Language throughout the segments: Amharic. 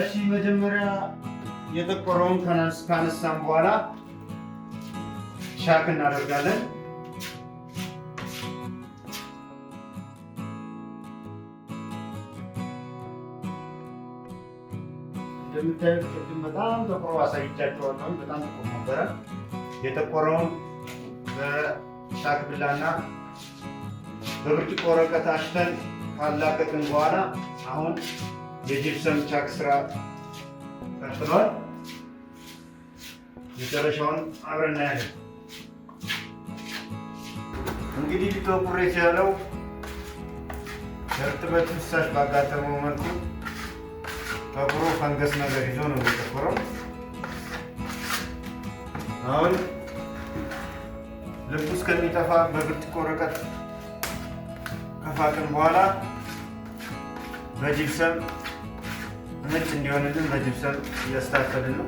እሺ መጀመሪያ የጠቆረውን ካነሳን በኋላ ሻክ እናደርጋለን። እንደምታዩት ቅድም በጣም ጠቆሮ አሳይቻችኋለሁ። በጣም ጥቁር ነበረ። የጠቆረውን በሻክ ብላና በብርጭቆ ወረቀት አሽተን ካላቀቅን በኋላ አሁን የጂፕሰም ቻክ ስራ ቀጥሏል። መጨረሻውን አብረን እናያለን። እንግዲህ ሊጠቁር የቻለው እርጥበት ፍሳሽ ባጋጠመው መልኩ ጠቁሮ ፈንገስ ነገር ይዞ ነው የጠቆረው። አሁን ልቡ እስከሚጠፋ በብርጭቆ ወረቀት ከፋቅን በኋላ በጂፕሰም ነጭ እንዲሆንልን በጂፕሰም እያስተካከልን ነው።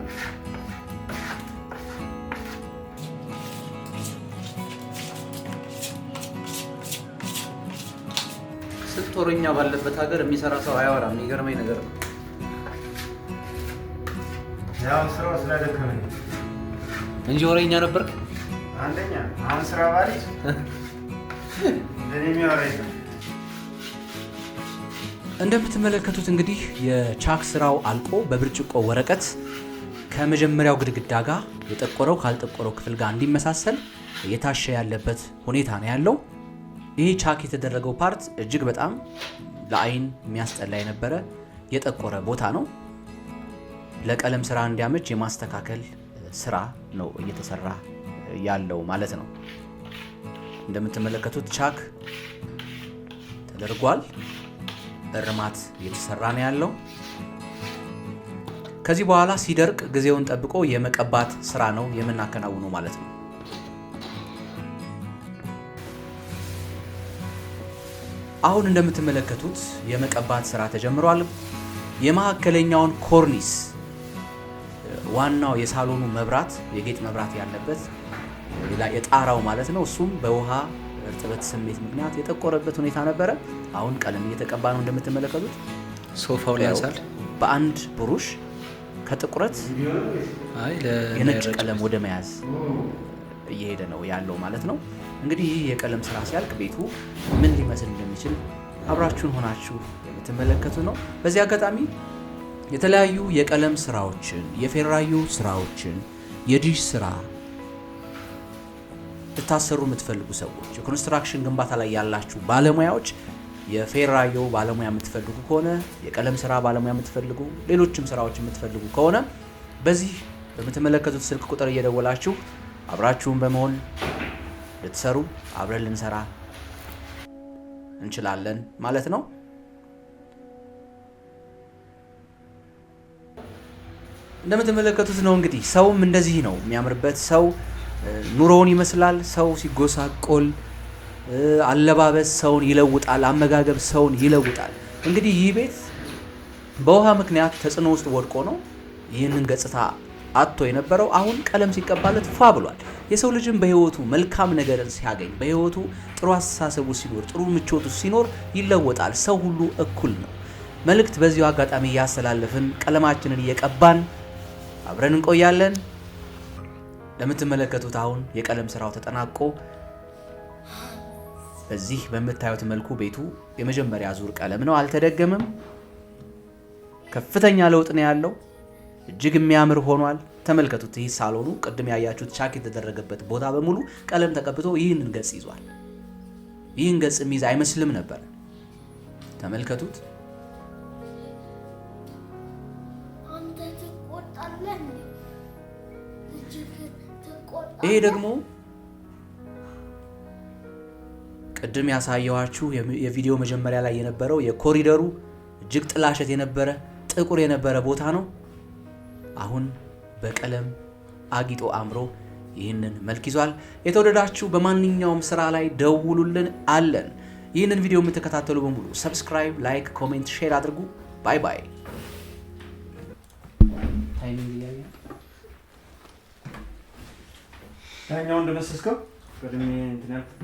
ስንት ወረኛ ባለበት ሀገር የሚሰራ ሰው አያወራም። የሚገርመኝ ነገር ነው። ያው ስራው ስላደከመኝ እንጂ ወረኛ ነበርክ። አንደኛ አሁን ስራ ባለች እንደኔ የሚያወራ የለም። እንደምትመለከቱት እንግዲህ የቻክ ስራው አልቆ በብርጭቆ ወረቀት ከመጀመሪያው ግድግዳ ጋር የጠቆረው ካልጠቆረው ክፍል ጋር እንዲመሳሰል እየታሸ ያለበት ሁኔታ ነው ያለው። ይሄ ቻክ የተደረገው ፓርት እጅግ በጣም ለአይን የሚያስጠላ የነበረ የጠቆረ ቦታ ነው። ለቀለም ስራ እንዲያመች የማስተካከል ስራ ነው እየተሰራ ያለው ማለት ነው። እንደምትመለከቱት ቻክ ተደርጓል። እርማት እየተሰራ ነው ያለው። ከዚህ በኋላ ሲደርቅ ጊዜውን ጠብቆ የመቀባት ስራ ነው የምናከናውነው ማለት ነው። አሁን እንደምትመለከቱት የመቀባት ስራ ተጀምሯል። የመካከለኛውን ኮርኒስ ዋናው የሳሎኑ መብራት የጌጥ መብራት ያለበት የጣራው ማለት ነው። እሱም በውሃ እርጥበት ስሜት ምክንያት የጠቆረበት ሁኔታ ነበረ። አሁን ቀለም እየተቀባ ነው። እንደምትመለከቱት ሶፋው ላይ ያሳል በአንድ ብሩሽ ከጥቁረት የነጭ ቀለም ወደ መያዝ እየሄደ ነው ያለው ማለት ነው። እንግዲህ ይህ የቀለም ስራ ሲያልቅ ቤቱ ምን ሊመስል እንደሚችል አብራችሁን ሆናችሁ የምትመለከቱ ነው። በዚህ አጋጣሚ የተለያዩ የቀለም ስራዎችን፣ የፌራዮ ስራዎችን፣ የዲሽ ስራ ልታሰሩ የምትፈልጉ ሰዎች፣ የኮንስትራክሽን ግንባታ ላይ ያላችሁ ባለሙያዎች፣ የፌራዮ ባለሙያ የምትፈልጉ ከሆነ፣ የቀለም ስራ ባለሙያ የምትፈልጉ፣ ሌሎችም ስራዎች የምትፈልጉ ከሆነ በዚህ በምትመለከቱት ስልክ ቁጥር እየደወላችሁ አብራችሁን በመሆን ልትሰሩ አብረን ልንሰራ እንችላለን ማለት ነው። እንደምትመለከቱት ነው እንግዲህ ሰውም እንደዚህ ነው የሚያምርበት። ሰው ኑሮውን ይመስላል። ሰው ሲጎሳቆል አለባበስ ሰውን ይለውጣል፣ አመጋገብ ሰውን ይለውጣል። እንግዲህ ይህ ቤት በውሃ ምክንያት ተጽዕኖ ውስጥ ወድቆ ነው ይህንን ገጽታ አጥቶ የነበረው። አሁን ቀለም ሲቀባለት ፏ ብሏል። የሰው ልጅም በህይወቱ መልካም ነገርን ሲያገኝ፣ በህይወቱ ጥሩ አስተሳሰቡ ሲኖር፣ ጥሩ ምቾቱ ሲኖር ይለወጣል። ሰው ሁሉ እኩል ነው። መልእክት በዚሁ አጋጣሚ እያስተላለፍን ቀለማችንን እየቀባን አብረን እንቆያለን። ለምትመለከቱት አሁን የቀለም ስራው ተጠናቆ በዚህ በምታዩት መልኩ ቤቱ የመጀመሪያ ዙር ቀለም ነው፣ አልተደገመም። ከፍተኛ ለውጥ ነው ያለው። እጅግ የሚያምር ሆኗል። ተመልከቱት። ይህ ሳሎኑ ቅድም ያያችሁት ቻክ የተደረገበት ቦታ በሙሉ ቀለም ተቀብቶ ይህንን ገጽ ይዟል። ይህን ገጽ የሚይዝ አይመስልም ነበር። ተመልከቱት። ይሄ ደግሞ ቅድም ያሳየኋችሁ የቪዲዮ መጀመሪያ ላይ የነበረው የኮሪደሩ እጅግ ጥላሸት የነበረ ጥቁር የነበረ ቦታ ነው። አሁን በቀለም አጊጦ አምሮ ይህንን መልክ ይዟል። የተወደዳችሁ በማንኛውም ስራ ላይ ደውሉልን አለን። ይህንን ቪዲዮ የምትከታተሉ በሙሉ ሰብስክራይብ፣ ላይክ፣ ኮሜንት፣ ሼር አድርጉ። ባይ ባይ። ታኛው እንደመሰስከው ቀድሜ እንትን ያልኩት